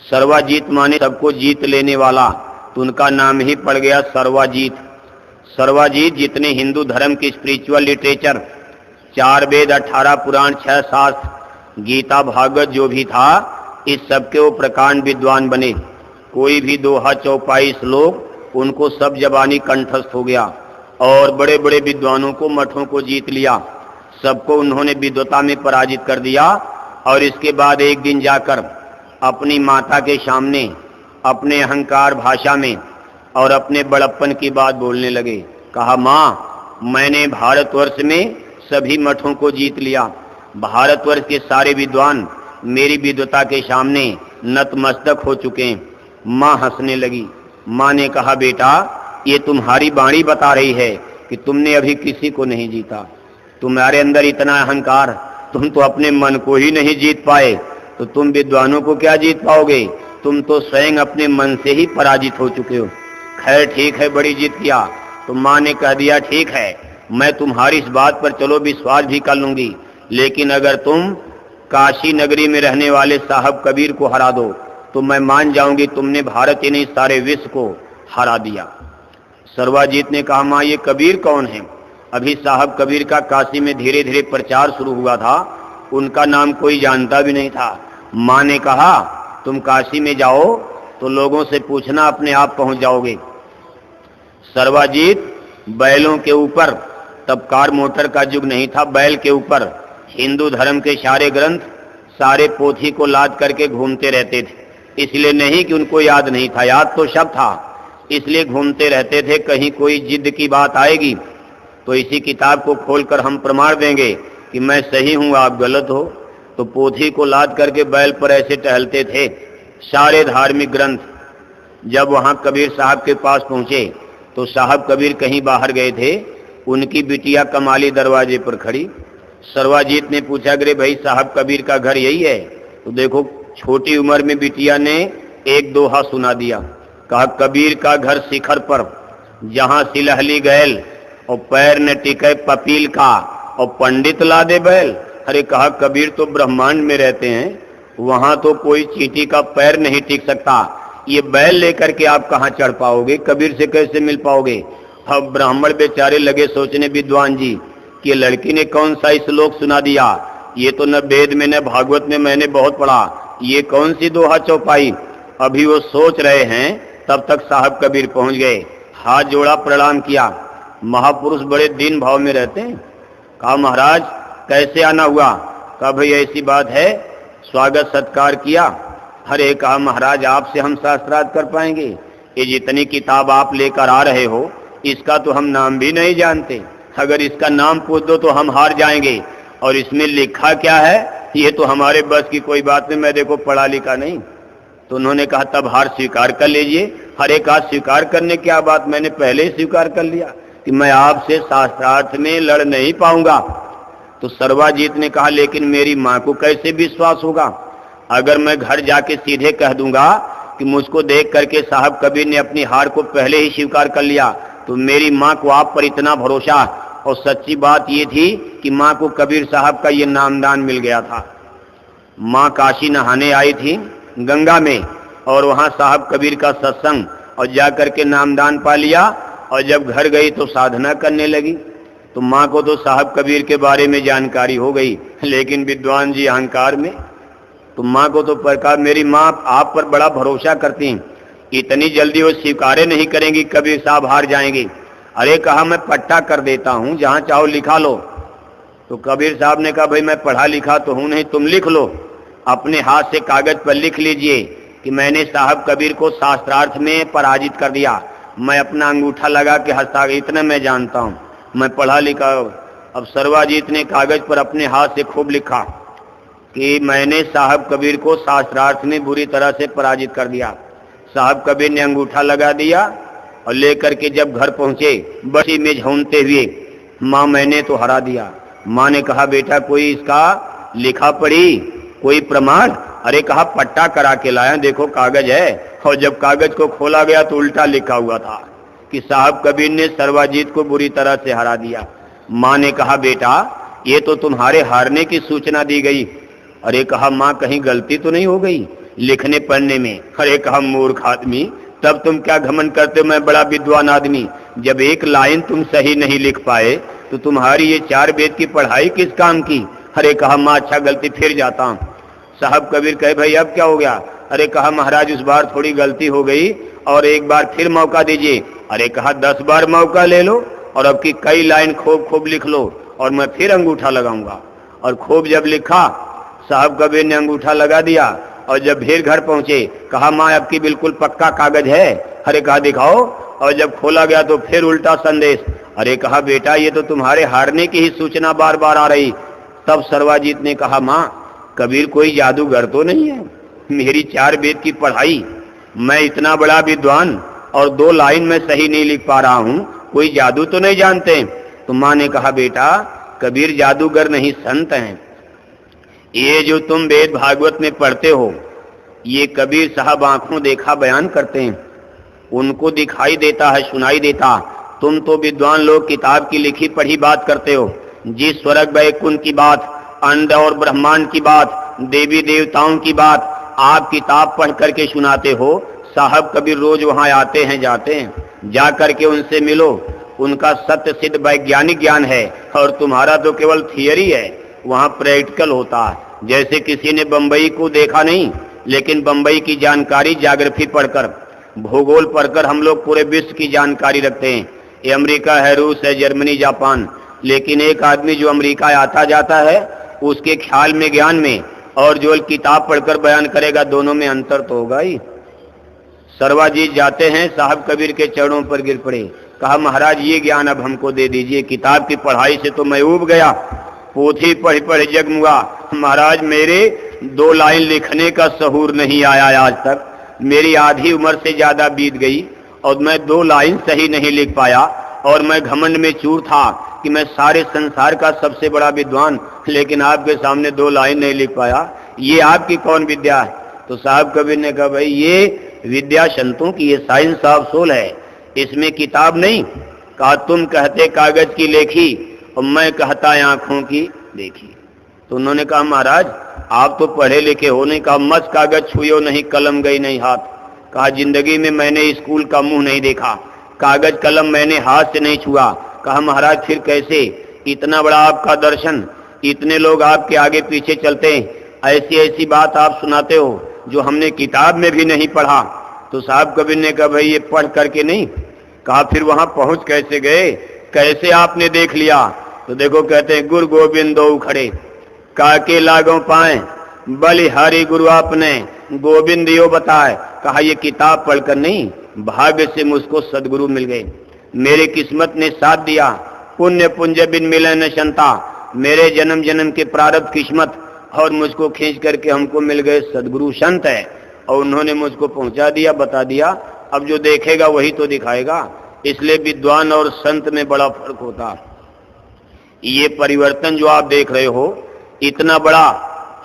सर्वाजीत माने सबको जीत लेने वाला, तो उनका नाम ही पड़ गया सर्वाजीत। सर्वाजीत जितने हिंदू धर्म की स्पिरिचुअल लिटरेचर, 4 वेद, 18 पुराण, 6 शास्त्र, गीता, भागवत जो भी था, इस सबके वो प्रकांड विद्वान बने। कोई भी दोहा, चौपाई, श्लोक उनको सब जबानी कंठस्थ हो गया और बड़े बड़े विद्वानों को, मठों को जीत लिया। सबको उन्होंने विद्वता में पराजित कर दिया। और इसके बाद एक दिन जाकर अपनी माता के सामने अपने अहंकार भाषा में और अपने बड़प्पन की बात बोलने लगे। कहा, माँ, मैंने भारतवर्ष में सभी मठों को जीत लिया। भारतवर्ष के सारे विद्वान मेरी विद्वता के सामने नतमस्तक हो चुके हैं। माँ हंसने लगी। माँ ने कहा, बेटा, ये तुम्हारी वाणी बता रही है कि तुमने अभी किसी को नहीं जीता। तुम्हारे अंदर इतना अहंकार, तुम तो अपने मन को ही नहीं जीत पाए, तो तुम विद्वानों को क्या जीत पाओगे? तुम तो स्वयं अपने मन से ही पराजित हो चुके हो। खैर ठीक है, बड़ी जीत किया। तो माँ ने कह दिया, ठीक है, मैं तुम्हारी इस बात पर चलो विश्वास भी कर लूंगी, लेकिन अगर तुम काशी नगरी में रहने वाले साहब कबीर को हरा दो तो मैं मान जाऊंगी तुमने भारत ही नहीं सारे विश्व को हरा दिया। सर्वाजीत ने कहा, माँ, ये कबीर कौन है? अभी साहब कबीर का काशी में धीरे धीरे प्रचार शुरू हुआ था, उनका नाम कोई जानता भी नहीं था। माँ ने कहा, तुम काशी में जाओ तो लोगों से पूछना, अपने आप पहुंच जाओगे। सर्वाजीत बैलों के ऊपर, तब कार मोटर का युग नहीं था, बैल के ऊपर हिंदू धर्म के सारे ग्रंथ, सारे पोथी को लाद करके घूमते रहते थे। इसलिए नहीं कि उनको याद नहीं था, याद तो सब था, इसलिए घूमते रहते थे। कहीं कोई जिद की बात आएगी तो इसी किताब को खोलकर हम प्रमाण देंगे कि मैं सही हूं, आप गलत हो। तो पोथी को लाद करके बैल पर ऐसे टहलते थे सारे धार्मिक ग्रंथ। जब वहां कबीर साहब के पास पहुंचे तो साहब कबीर कहीं बाहर गए थे, उनकी बिटिया कमाली दरवाजे पर खड़ी। सर्वाजीत ने पूछा, अरे भाई, साहब कबीर का घर यही है? तो देखो, छोटी उम्र में बिटिया ने एक दोहा सुना दिया। कहा, कबीर का घर शिखर पर, जहां सिलहली गैल और पैर न टिके पपील का और पंडित ला दे बैल। अरे कहा, कबीर तो ब्रह्मांड में रहते हैं, वहां तो कोई चींटी का पैर नहीं टिक सकता, ये बैल लेकर के आप कहां चढ़ पाओगे? कबीर से कैसे मिल पाओगे? अब ब्राह्मण बेचारे लगे सोचने, विद्वान जी, कि ये लड़की ने कौन सा श्लोक सुना दिया, ये तो न वेद में न भागवत में मैंने बहुत पढ़ा, ये कौन सी दोहा चौपाई। अभी वो सोच रहे हैं, तब तक साहब कबीर पहुंच गए। हाथ जोड़ा, प्रणाम किया। महापुरुष बड़े दीन भाव में रहते हैं। कहा, महाराज कैसे आना हुआ? कहा, भाई ऐसी बात है, स्वागत सत्कार किया। अरे कहा, महाराज आपसे हम शास्त्रार्थ कर पाएंगे? ये जितनी किताब आप लेकर आ रहे हो, इसका तो हम नाम भी नहीं जानते। अगर इसका नाम पूछ दो तो हम हार जाएंगे, और इसमें लिखा क्या है ये तो हमारे बस की कोई बात नहीं, मैं देखो पढ़ा लिखा नहीं। तो उन्होंने कहा, तब हार स्वीकार कर लीजिए। हरे कहा, स्वीकार करने क्या बात, मैंने पहले ही स्वीकार कर लिया कि मैं आपसे शास्त्रार्थ में लड़ नहीं पाऊंगा। तो सर्वाजीत ने कहा, लेकिन मेरी माँ को कैसे विश्वास होगा? अगर मैं घर जाके सीधे कह दूंगा कि मुझको देख करके साहब कबीर ने अपनी हार को पहले ही स्वीकार कर लिया, तो मेरी माँ को आप पर इतना भरोसा। और सच्ची बात ये थी कि माँ को कबीर साहब का ये नामदान मिल गया था। माँ काशी नहाने आई थी गंगा में, और वहाँ साहब कबीर का सत्संग और जाकर के नामदान पा लिया। और जब घर गई तो साधना करने लगी। तो माँ को तो साहब कबीर के बारे में जानकारी हो गई, लेकिन विद्वान जी अहंकार में। तो माँ को तो प्रकार, मेरी माँ आप पर बड़ा भरोसा करती हैं, इतनी जल्दी वो स्वीकारे नहीं करेंगी कबीर साहब हार जाएंगे। अरे कहा, मैं पट्टा कर देता हूँ, जहाँ चाहो लिखा लो। तो कबीर साहब ने कहा, भाई मैं पढ़ा लिखा तो हूँ नहीं, तुम लिख लो, अपने हाथ से कागज पर लिख लीजिए कि मैंने साहब कबीर को शास्त्रार्थ में पराजित कर दिया। मैं अपना अंगूठा लगा के हस्ताक्षर, इतना मैं जानता हूँ, मैं पढ़ा लिखा। अब सर्वाजीत ने कागज पर अपने हाथ से खूब लिखा कि मैंने साहब कबीर को शास्त्रार्थ में बुरी तरह से पराजित कर दिया। साहब कबीर ने अंगूठा लगा दिया और लेकर के जब घर पहुंचे, बसी में झूमते हुए, माँ मैंने तो हरा दिया। माँ ने कहा, बेटा कोई इसका लिखा पढ़ी, कोई प्रमाण? अरे कहा, पट्टा करा के लाया, देखो कागज है। और जब कागज को खोला गया तो उल्टा लिखा हुआ था कि साहब कबीर ने सर्वाजीत को बुरी तरह से हरा दिया। माँ ने कहा, बेटा ये तो तुम्हारे हारने की सूचना दी गई। अरे कहा, माँ कहीं गलती तो नहीं हो गई? लिखने पढ़ने में। अरे कहा मूर्ख आदमी, तब तुम क्या घमंड करते हो मैं बड़ा विद्वान आदमी। जब एक लाइन तुम सही नहीं लिख पाए तो तुम्हारी ये 4 वेद की पढ़ाई किस काम की। अरे कहा माँ अच्छा गलती, फिर जाता हूँ। साहब कबीर कहे भाई अब क्या हो गया। अरे कहा महाराज उस बार थोड़ी गलती हो गई और एक बार फिर मौका दीजिए। अरे कहा 10 बार मौका ले लो और अब की कई लाइन खूब खूब लिख लो और मैं फिर अंगूठा लगाऊंगा। और खूब जब लिखा, साहब कबीर ने अंगूठा लगा दिया और जब फिर घर पहुंचे कहा माँ अब की बिल्कुल पक्का कागज है। अरे कहा दिखाओ। और जब खोला गया तो फिर उल्टा संदेश। अरे कहा बेटा ये तो तुम्हारे हारने की ही सूचना बार बार आ रही। तब सर्वाजीत ने कहा माँ कबीर कोई जादूगर तो नहीं है, मेरी 4 वेद की पढ़ाई, मैं इतना बड़ा विद्वान और 2 लाइन में सही नहीं लिख पा रहा हूं, कोई जादू तो नहीं जानते। तो माँ ने कहा बेटा कबीर जादूगर नहीं संत हैं। ये जो तुम वेद भागवत में पढ़ते हो ये कबीर साहब आंखों देखा बयान करते हैं, उनको दिखाई देता है सुनाई देता। तुम तो विद्वान लोग किताब की लिखी पढ़ी बात करते हो। जिस स्वर्ग वैकुंठ की बात, अंड और ब्रह्मांड की बात, देवी देवताओं की बात आप किताब पढ़ करके सुनाते हो, साहब कबीर रोज वहां आते हैं जाते हैं, जा करके उनसे मिलो। उनका सत्य सिद्ध वैज्ञानिक ज्ञान है और तुम्हारा तो केवल थियरी है, वहां प्रैक्टिकल होता है। जैसे किसी ने बंबई को देखा नहीं लेकिन बंबई की जानकारी ज्योग्राफी पढ़कर, भूगोल पढ़कर हम लोग पूरे विश्व की जानकारी रखते हैं। ये अमेरिका है, रूस है, जर्मनी, जापान। लेकिन एक आदमी जो अमेरिका आता जाता है उसके ख्याल में ज्ञान में और जो किताब पढ़कर बयान करेगा दोनों में अंतर तो होगा ही। सर्वाजीत जाते हैं, साहब कबीर के चरणों पर गिर पड़े। कहा महाराज ये ज्ञान अब हमको दे दीजिए, किताब की पढ़ाई से तो मैं ऊब गया, पोथी पढ़ पढ़ जगमुआ। महाराज मेरे 2 लाइन लिखने का सहूर नहीं आया आज तक, मेरी आधी उम्र से ज्यादा बीत गई और मैं 2 लाइन सही नहीं लिख पाया और मैं घमंड में चूर था कि मैं सारे संसार का सबसे बड़ा विद्वान, लेकिन आपके सामने 2 लाइन नहीं लिख पाया। ये आपकी कौन विद्या है। तो साहब कबीर ने कहा भाई ये विद्या संतों की, ये साइंस ऑफ सोल है, इसमें किताब नहीं। कहा तुम कहते कागज की लेखी और मैं कहता आंखों की देखी। तो उन्होंने कहा महाराज आप तो पढ़े लिखे हो नहीं। कहा मस्त कागज छुयो नहीं, कलम गई नहीं हाथ। कहा जिंदगी में मैंने स्कूल का मुंह नहीं देखा, कागज कलम मैंने हाथ से नहीं छुआ। कहा महाराज फिर कैसे, इतना बड़ा आपका दर्शन, इतने लोग आपके आगे पीछे चलते हैं, ऐसी ऐसी बात आप सुनाते हो जो हमने किताब में भी नहीं पढ़ा। तो साहब कबीर ने कहा भाई ये पढ़ करके नहीं। कहा फिर वहां पहुंच कैसे गए, कैसे आपने देख लिया। तो देखो कहते हैं गुरु गोविंद दो खड़े, काके लागो पाए, बलिहारी गुरु आपने गोविंद यो बताए। कहा ये किताब पढ़कर नहीं, भाग्य से मुझको सदगुरु मिल गए, मेरे किस्मत ने साथ दिया। पुण्य पुंज बिन मिले न शंता, मेरे जन्म जन्म के प्रारब्ध किस्मत और मुझको खींच करके हमको मिल गए सदगुरु संत है और उन्होंने मुझको पहुंचा दिया, बता दिया। अब जो देखेगा वही तो दिखाएगा। इसलिए विद्वान और संत में बड़ा फर्क होता है। ये परिवर्तन जो आप देख रहे हो इतना बड़ा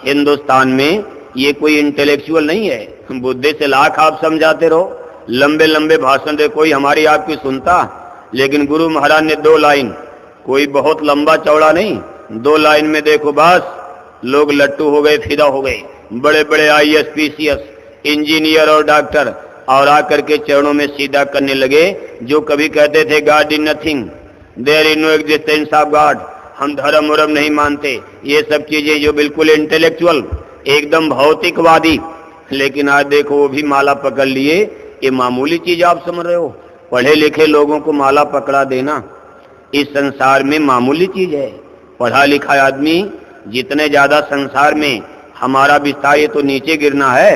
हिंदुस्तान में, ये कोई इंटेलेक्चुअल नहीं है। बुद्धि से लाख आप समझाते रहो, लंबे लंबे भाषण दे, कोई हमारी आपकी सुनता। लेकिन गुरु महाराज ने 2 लाइन, कोई बहुत लंबा चौड़ा नहीं, 2 लाइन में देखो बस लोग लट्टू हो गए, फिदा हो गए। बड़े बड़े IAS PCS इंजीनियर और डॉक्टर और आकर के चरणों में सीधा करने लगे। जो कभी कहते थे god is nothing, there is no existence of god, हम धर्म उर्म नहीं मानते, ये सब चीजें जो बिल्कुल इंटेलेक्चुअल एकदम भौतिकवादी, लेकिन आज देखो वो भी माला पकड़ लिए। ये मामूली चीज आप समझ रहे हो, पढ़े लिखे लोगों को माला पकड़ा देना इस संसार में मामूली चीज है। पढ़ा लिखा आदमी जितने ज्यादा संसार में हमारा विस्तार, ये तो नीचे गिरना है,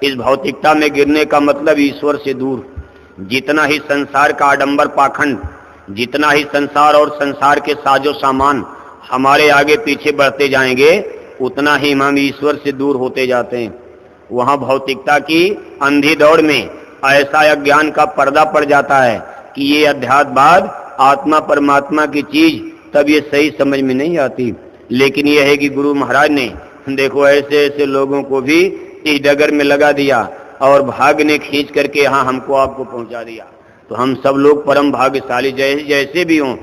इस भौतिकता में गिरने का मतलब ईश्वर से दूर। जितना ही संसार का आडंबर पाखंड, जितना ही संसार और संसार के साजो सामान हमारे आगे पीछे बढ़ते जाएंगे, उतना ही हम ईश्वर से दूर होते जाते हैं। वहां भौतिकता की अंधी दौड़ में ऐसा अज्ञान का पर्दा पड़ जाता है कि ये अध्यात्मवाद, आत्मा परमात्मा की चीज तब ये सही समझ में नहीं आती। लेकिन यह है कि गुरु महाराज ने देखो ऐसे ऐसे लोगों को भी इस डगर में लगा दिया और भाग्य ने खींच करके यहाँ हमको आपको पहुंचा दिया। तो हम सब लोग परम भाग्यशाली, जैसे जैसे भी हों,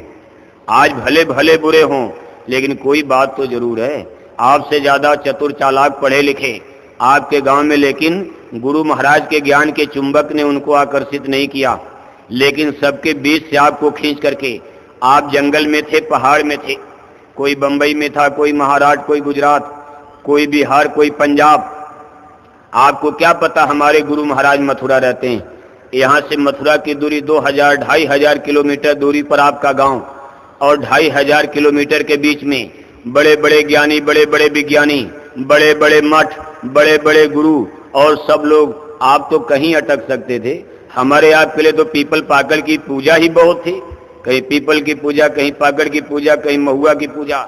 आज भले भले बुरे हों, लेकिन कोई बात तो जरूर है, आपसे ज्यादा चतुर चालाक पढ़े लिखे आपके गांव में, लेकिन गुरु महाराज के ज्ञान के चुंबक ने उनको आकर्षित नहीं किया। लेकिन सबके बीच से आपको खींच करके, आप जंगल में थे, पहाड़ में थे, कोई बंबई में था, कोई महाराष्ट्र, कोई गुजरात, कोई बिहार, कोई पंजाब। आपको क्या पता हमारे गुरु महाराज मथुरा रहते हैं। यहाँ से मथुरा की दूरी 2000-2500 किलोमीटर दूरी पर आपका गांव, और 2500 किलोमीटर के बीच में बड़े बड़े ज्ञानी, बड़े बड़े विज्ञानी, बड़े बड़े मठ, बड़े बड़े गुरु और सब लोग। आप तो कहीं अटक सकते थे। हमारे आपके लिए तो पीपल पाकड़ की पूजा ही बहुत थी। कहीं पीपल की पूजा, कहीं पाकड़ की पूजा, कहीं महुआ की पूजा,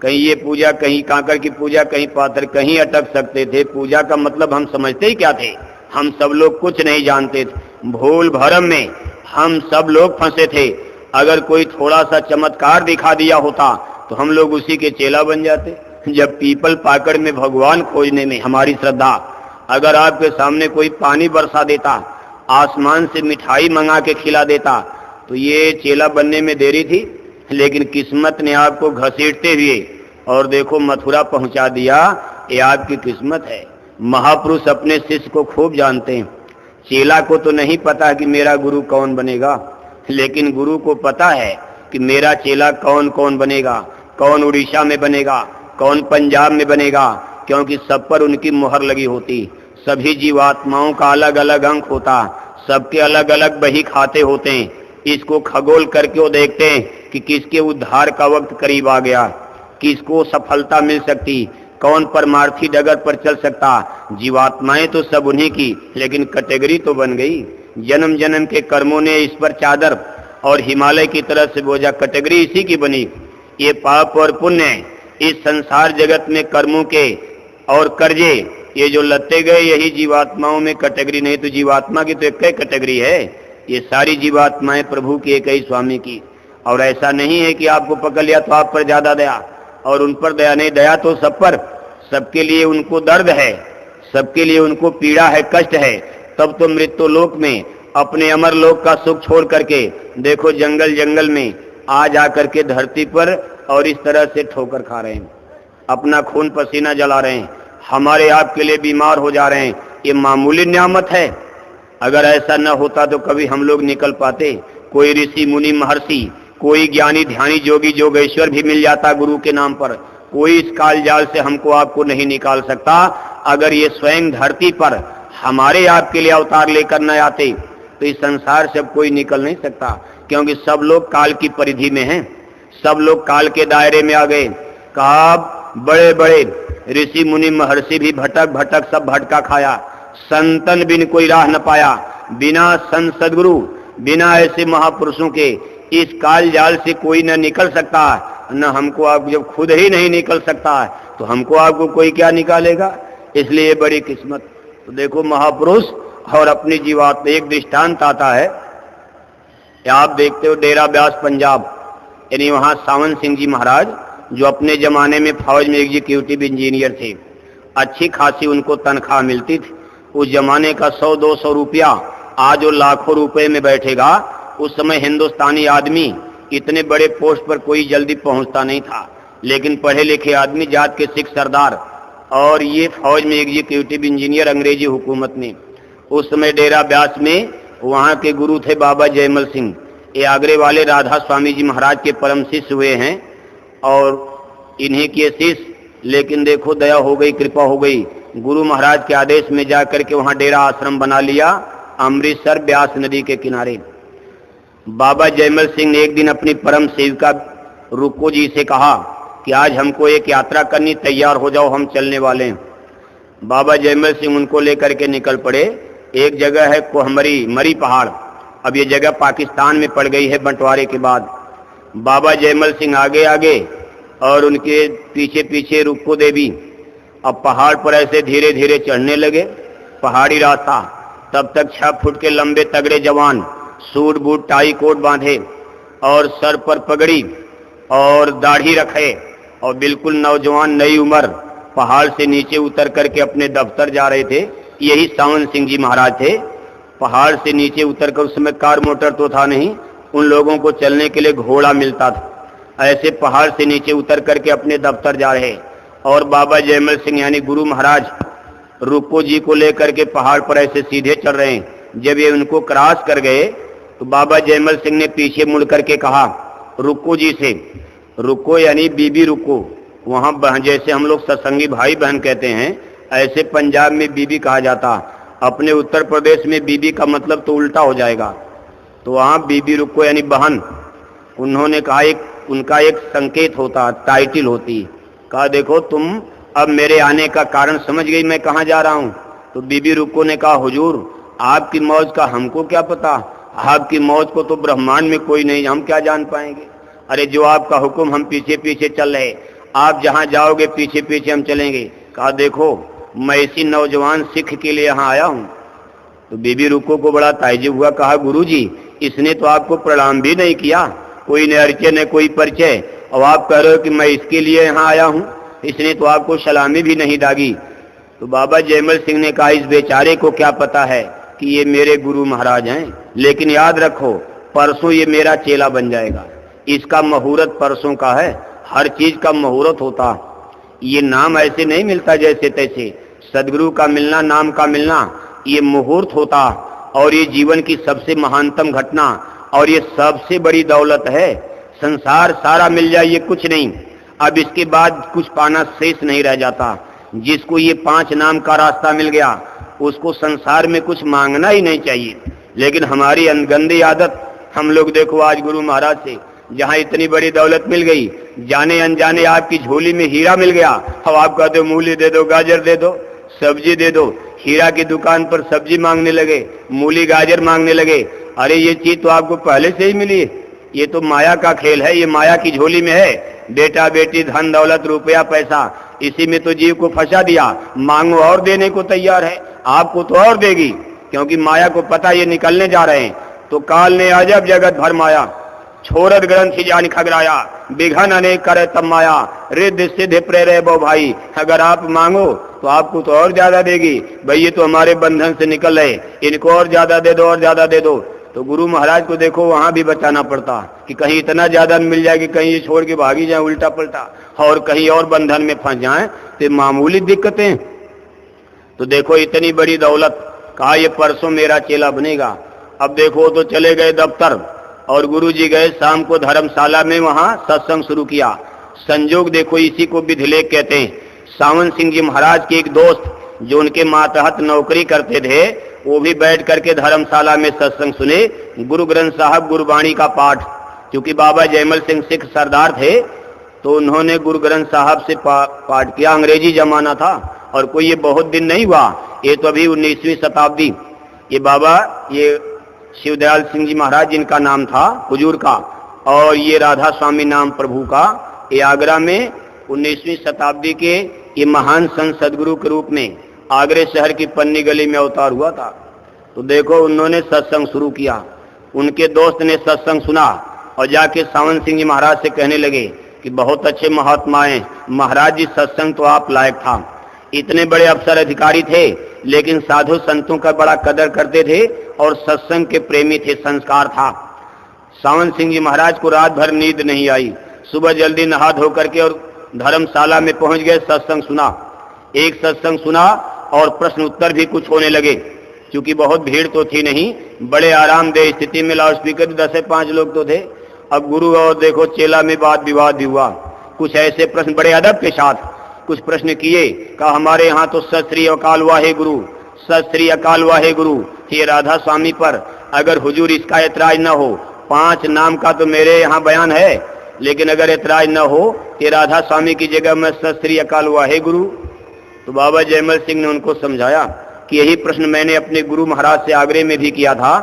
कहीं ये पूजा, कहीं कांकड़ की पूजा, कहीं पातर, कहीं अटक सकते थे। पूजा का मतलब हम समझते ही क्या थे? हम सब लोग कुछ नहीं जानते थे। भूल भरम में हम सब लोग फंसे थे। अगर कोई थोड़ा सा चमत्कार दिखा दिया होता तो हम लोग उसी के चेला बन जाते। जब पीपल पाकड़ में भगवान खोजने में हमारी श्रद्धा, अगर आपके सामने कोई पानी बरसा देता, आसमान से मिठाई मंगा के खिला देता, तो ये चेला बनने में देरी थी। लेकिन किस्मत ने आपको घसीटते हुए और देखो मथुरा पहुंचा दिया। ये आपकी किस्मत है। महापुरुष अपने शिष्य को खूब जानते हैं। चेला को तो नहीं पता कि मेरा गुरु कौन बनेगा, लेकिन गुरु को पता है कि मेरा चेला कौन कौन बनेगा, कौन उड़ीसा में बनेगा, कौन पंजाब में बनेगा, क्योंकि सब पर उनकी मुहर लगी होती। सभी जीवात्माओं का अलग अलग अंक होता, सबके अलग अलग बही खाते होते हैं। इसको खगोल करके वो देखते हैं कि किसके उद्धार का वक्त करीब आ गया, किसको सफलता मिल सकती, कौन परमार्थी डगर पर चल सकता। जीवात्माएं तो सब उन्हीं की, लेकिन कैटेगरी तो बन गई। जन्म जन्म के कर्मों ने इस पर चादर और हिमालय की तरह से बोझा, कैटेगरी इसी की बनी। ये पाप और पुण्य, इस संसार जगत में कर्मों के और कर्जे ये जो लत्ते गए, यही जीवात्माओं में कैटेगरी। नहीं तो जीवात्मा की तो एक ही कैटेगरी है। ये सारी जीवात्माएं प्रभु की, एक ही स्वामी की। और ऐसा नहीं है कि आपको पकड़ लिया तो आप पर ज्यादा दया और उन पर दया नहीं। दया तो सब पर, सबके लिए उनको दर्द है, सबके लिए उनको पीड़ा है, कष्ट है। तब तो मृत्यु लोक में अपने अमर लोक का सुख छोड़ करके देखो जंगल जंगल में आ जा करके धरती पर और इस तरह से ठोकर खा रहे हैं, अपना खून पसीना जला रहे हैं, हमारे आपके लिए बीमार हो जा रहे हैं। ये मामूली नियामत है। अगर ऐसा न होता तो कभी हम लोग निकल पाते? कोई ऋषि मुनि महर्षि, कोई ज्ञानी ध्यानी जोगी जोगेश्वर भी मिल जाता गुरु के नाम पर। कोई इस काल जाल से हमको आपको नहीं निकाल सकता। अगर ये स्वयं धरती पर हमारे आपके लिए अवतार लेकर न आते तो इस संसार से अब कोई निकल नहीं सकता, क्योंकि सब लोग काल की परिधि में हैं, सब लोग काल के दायरे में आ गए। कहा बड़े बड़े ऋषि मुनि महर्षि भी भटक भटक सब भटका खाया, संतन बिन कोई राह न पाया। बिना संत सदगुरु, बिना ऐसे महापुरुषों के इस काल जाल से कोई न निकल सकता, न हमको आप जब खुद ही नहीं निकल सकता तो हमको आपको कोई क्या निकालेगा। इसलिए बड़ी किस्मत। तो देखो महापुरुष और अपनी जीवात्मा। एक दृष्टांत आता है, आप देखते हो डेरा ब्यास पंजाब, यानी वहाँ सावन सिंह जी महाराज जो अपने जमाने में फौज में एग्जीक्यूटिव इंजीनियर थे, अच्छी खासी उनको तनख्वाह मिलती थी। उस जमाने का 100-200 रुपया आज वो लाखों रुपए में बैठेगा। उस समय हिंदुस्तानी आदमी इतने बड़े पोस्ट पर कोई जल्दी पहुंचता नहीं था, लेकिन पढ़े लिखे आदमी, जात के सिख सरदार और ये फौज में एग्जीक्यूटिव इंजीनियर अंग्रेजी हुकूमत ने। उस समय डेरा ब्यास में वहाँ के गुरु थे बाबा जयमल सिंह। ये आगरे वाले राधा स्वामी जी महाराज के परम शिष्य हुए हैं और इन्हीं के शिष्य। लेकिन देखो दया हो गई, कृपा हो गई, गुरु महाराज के आदेश में जाकर के वहाँ डेरा आश्रम बना लिया अमृतसर ब्यास नदी के किनारे। बाबा जयमल सिंह ने एक दिन अपनी परम सेविका रुको जी से कहा कि आज हमको एक यात्रा करनी, तैयार हो जाओ, हम चलने वाले हैं। बाबा जयमल सिंह उनको लेकर के निकल पड़े। एक जगह है कोहमरी, मरी पहाड़। अब ये जगह पाकिस्तान में पड़ गई है बंटवारे के बाद। बाबा जयमल सिंह आगे आगे और उनके पीछे पीछे रुक्को देवी। अब पहाड़ पर ऐसे धीरे धीरे चढ़ने लगे, पहाड़ी रास्ता। तब तक 6 फुट के लंबे तगड़े जवान, सूट बूट टाई कोट बांधे और सर पर पगड़ी और दाढ़ी रखे और बिल्कुल नौजवान, नई उम्र, पहाड़ से नीचे उतर करके अपने दफ्तर जा रहे थे। यही सावन सिंह जी महाराज थे। पहाड़ से नीचे उतर कर, उस समय कार मोटर तो था नहीं, उन लोगों को चलने के लिए घोड़ा मिलता था। ऐसे पहाड़ से नीचे उतर करके अपने दफ्तर जा रहे और बाबा जयमल सिंह यानी गुरु महाराज रुक्को जी को लेकर के पहाड़ पर ऐसे सीधे चढ़ रहे हैं। जब ये उनको क्रॉस कर गए तो बाबा जयमल सिंह ने पीछे मुड़ करके कहा रुक्को जी से, रुक्को यानी बीबी रुक्को, वहां जैसे हम लोग सत्संगी भाई बहन कहते हैं, ऐसे पंजाब में बीबी कहा जाता। अपने उत्तर प्रदेश में बीबी का मतलब तो उल्टा हो जाएगा। तो वहां बीबी रुक्को यानी बहन, उन्होंने कहा उनका एक संकेत होता, टाइटल होती। कहा देखो तुम अब मेरे आने का कारण समझ गई मैं कहाँ जा रहा हूँ। तो बीबी रुक्को ने कहा हुजूर आपकी मौज का हमको क्या पता, आपकी मौज को तो ब्रह्मांड में कोई नहीं, हम क्या जान पाएंगे। अरे जो आपका हुक्म हम पीछे पीछे चल रहे, आप जहाँ जाओगे पीछे पीछे हम चलेंगे। कहा देखो मैं इसी नौजवान सिख के लिए यहाँ आया हूँ। तो बीबी रुक्को को बड़ा ताज्जुब हुआ। कहा गुरुजी इसने तो आपको प्रणाम भी नहीं किया, कोई न परिचय न कोई परिचय, और आप कह रहे हो कि मैं इसके लिए यहाँ आया हूँ, इसने तो आपको सलामी भी नहीं दागी। तो बाबा जयमल सिंह ने कहा इस बेचारे को क्या पता है कि ये मेरे गुरु महाराज हैं, लेकिन याद रखो परसों ये मेरा चेला बन जाएगा। इसका मुहूर्त परसों का है, हर चीज का मुहूर्त होता। ये नाम ऐसे नहीं मिलता जैसे तैसे, सदगुरु का मिलना, नाम का मिलना, ये मुहूर्त होता। और ये जीवन की सबसे महानतम घटना और ये सबसे बड़ी दौलत है। संसार सारा मिल जाए ये कुछ नहीं, अब इसके बाद कुछ पाना शेष नहीं रह जाता। जिसको ये 5 नाम का रास्ता मिल गया उसको संसार में कुछ मांगना ही नहीं चाहिए। लेकिन हमारी गंदी आदत, हम लोग देखो आज गुरु महाराज से जहाँ इतनी बड़ी दौलत मिल गई, जाने अनजाने आपकी झोली में हीरा मिल गया, अब आप कहते हो मूली दे दो, गाजर दे दो, सब्जी दे दो। हीरा की दुकान पर सब्जी मांगने लगे, मूली गाजर मांगने लगे। अरे ये चीज तो आपको पहले से ही मिली है, ये तो माया का खेल है, ये माया की झोली में है। बेटा बेटी धन दौलत रुपया पैसा, इसी में तो जीव को फंसा दिया। मांगो और देने को तैयार है, आपको तो और देगी, क्योंकि माया को पता ये निकलने जा रहे हैं। तो काल ने अजब जगत भर माया, छोरद ग्रंथि जान खगराया, बिघन अनेक करे तब माया, रिद्ध सिद्ध प्रेरे बो भाई। अगर आप मांगो तो आपको तो और ज्यादा देगी। भाई ये तो हमारे बंधन से निकल रहे, इनको और ज्यादा दे दो, और ज्यादा दे दो। तो गुरु महाराज को देखो वहां भी बचाना पड़ता कि कहीं इतना ज्यादा मिल जाए कि कहीं ये छोड़ के भागी जाए उल्टा पलटा, और कहीं और बंधन में फंस जाए तो मामूली दिक्कतें। तो देखो इतनी बड़ी दौलत, कहा ये परसों मेरा चेला बनेगा। अब देखो तो चले गए दफ्तर और गुरुजी गए शाम को धर्मशाला में, वहां सत्संग शुरू किया। संजोग देखो इसी को विधिलेख कहते हैं। सावन सिंह जी महाराज के एक दोस्त जो उनके मातहत नौकरी करते थे, वो भी बैठ करके धर्मशाला में सत्संग सुने, गुरु ग्रंथ साहब गुरबाणी का पाठ। क्योंकि बाबा जयमल सिंह सिख सरदार थे तो उन्होंने गुरु ग्रंथ साहब से पाठ किया। अंग्रेजी जमाना था और कोई ये बहुत दिन नहीं हुआ, ये तो अभी 19वीं शताब्दी। ये बाबा ये शिवदयाल सिंह जी महाराज जिनका नाम था हुजूर का, और ये राधा स्वामी नाम प्रभु का, ये आगरा में 19वीं शताब्दी के ये महान संत सदगुरु के रूप में आगरे शहर की पन्नी गली में अवतार हुआ था। तो देखो उन्होंने सत्संग शुरू किया, उनके दोस्त ने सत्संग सुना और जाके सावन सिंह जी महाराज से कहने लगे कि बहुत अच्छे महात्मा हैं महाराज जी, सत्संग तो आप लायक था। इतने बड़े अफसर अधिकारी थे लेकिन साधु संतों का बड़ा कदर करते थे और सत्संग के प्रेमी थे, संस्कार था। सावन सिंह जी महाराज को रात भर नींद नहीं आई, सुबह जल्दी नहा धो करके और धर्मशाला में पहुंच गए। सत्संग सुना, एक सत्संग सुना और प्रश्न उत्तर भी कुछ होने लगे। क्योंकि बहुत भीड़ तो थी नहीं, बड़े आरामदेह स्थिति में, लाउड स्पीकर 10 से 5 लोग तो थे। अब गुरु और देखो चेला में वाद विवाद भी हुआ। कुछ ऐसे प्रश्न बड़े अदब के साथ कुछ प्रश्न किए, कहा हमारे यहाँ तो सत श्री अकाल वाहे गुरु, सत श्री अकाल वाहे गुरु। ये राधा स्वामी पर अगर हुजूर इसका ऐतराज न हो, 5 नाम का तो मेरे यहाँ बयान है, लेकिन अगर ऐतराज न हो कि राधा स्वामी की जगह मैं सत श्री अकाल वाहे गुरु। तो बाबा जयमल सिंह ने उनको समझाया कि यही प्रश्न मैंने अपने गुरु महाराज से आगरे में भी किया था,